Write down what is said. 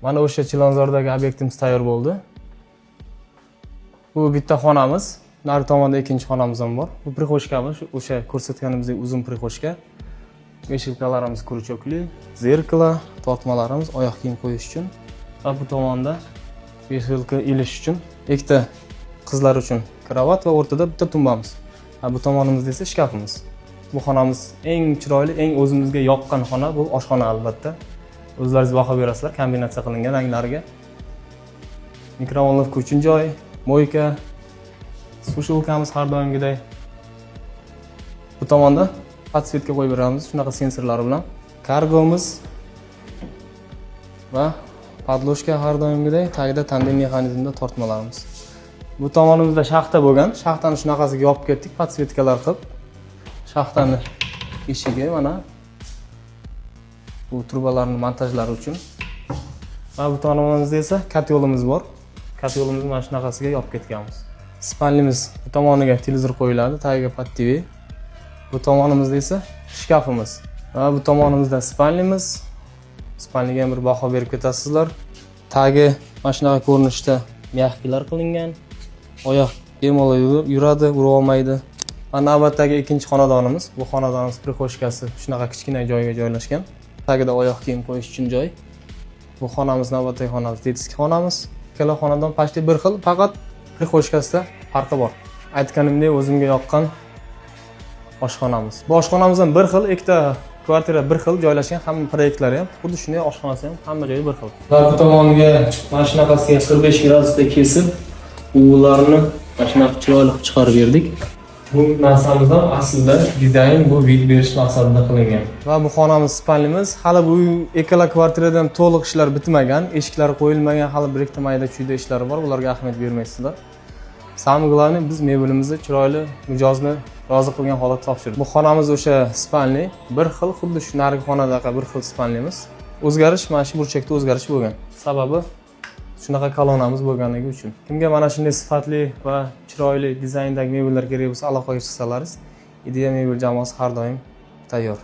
Mana o'sha Chilonzordagi obyektimiz tayyor bo'ldi. Bu bitta xonamiz, nari tomonda ikkinchi xonamiz ham bor. Bu prixoshkamiz, o'sha ko'rsatganimizdek uzun prixoshka. Eshiklarimiz kurchokli, zerkala, tortmalarimiz oyoq kiyim qo'yish uchun. Va bu tomonda beshelka ilish uchun, ikkita qizlar uchun kravat va o'rtada bitta tumbamiz. Ha bu tomonimizda esa shkafimiz. Bu xonamiz eng chiroyli, eng o'zimizga yoqqan xona bu oshxona albatta. O'zlaringiz baho berasizlar kombinatsiya qilingan ranglariga. Mikrovolnovka uchun joy, moyka, sushilkamiz har doimgidek. Bu tomonda podsvetka qo'yib beramiz, shunaqa sensorlari bilan. Kargomiz va podloshka har doimgidek, tagida tandem mexanizmda tortmalarimiz. Bu tomonimizda shaxta bo'lgan, shaxtani shunaqasiga yopib ketdik, podsvetkalar qilib. Shaxtani eshigi mana bu trubalarning montajlari uchun. Va bu tomonimizda esa katyolimiz bor. Katyolimizni mana shunaqasiga yopib ketganmiz. Spalnimiz bu tomoniga televizor qo'yiladi, tagiga pod TV. Bu tomonimizda esa shkafimiz. Va bu tomonimizda spalnimiz. Spalniga ham bir baho berib ketasizlar. Tagi mana shunaqa ko'rinishda mягкиlar qilingan. Oyoq bemalol yuradi, urib olmaydi. Va navbatdagi ikkinchi xonadonimiz. Bu xonadonimiz prixoshkasi shunaqa kichkina joyga joylashgan. Tagida oyoq kiyim qo'yish uchun joy. Bu xonamiz navbatdagi xonamiz, detskiy xonamiz. Ikkala xonadon почти bir xil, faqat prixoshkasida farqi bor. Aytganimdek, o'zimga yoqqan oshxonamiz. Bu oshxonamiz ham bir xil, ikkita kvartira bir xil joylashgan, hamma proyektlari ham, xuddi shunday oshxonasi ham hamma joyi bir xil. Va bu tomoniga mana shunaqasiga 45 gradusda kesib, ularni mana shunaqa chiroyli qilib chiqarib berdik. Bu narsamiz ham aslida dizayn bu vid berish maqsadida qilingan. Va bu xonamiz spalnimiz. Hali bu ikkala kvartirada ham to'liq ishlar bitmagan, eshiklari qo'yilmagan, hali bir ikkita mayda-chuyda ishlari bor. Ularga ahamiyat bermaysizlar. Самое главное, biz mebelimizni chiroyli, mijozni rozi qilgan holatda topshirdik. Bu xonamiz o'sha spalni, bir xil, xuddi shu narigi xonadaqa bir xil spalnimiz. O'zgarish mana shu burchakda o'zgarish bo'lgan. Sababi shunaqa kolonamiz bo'lganligi uchun. Kimga mana shunday sifatli va chiroyli dizayndagi mebellar kerak bo'lsa, aloqaga chiqsalaringiz, Ideya mebel jamoasi har doim tayyor.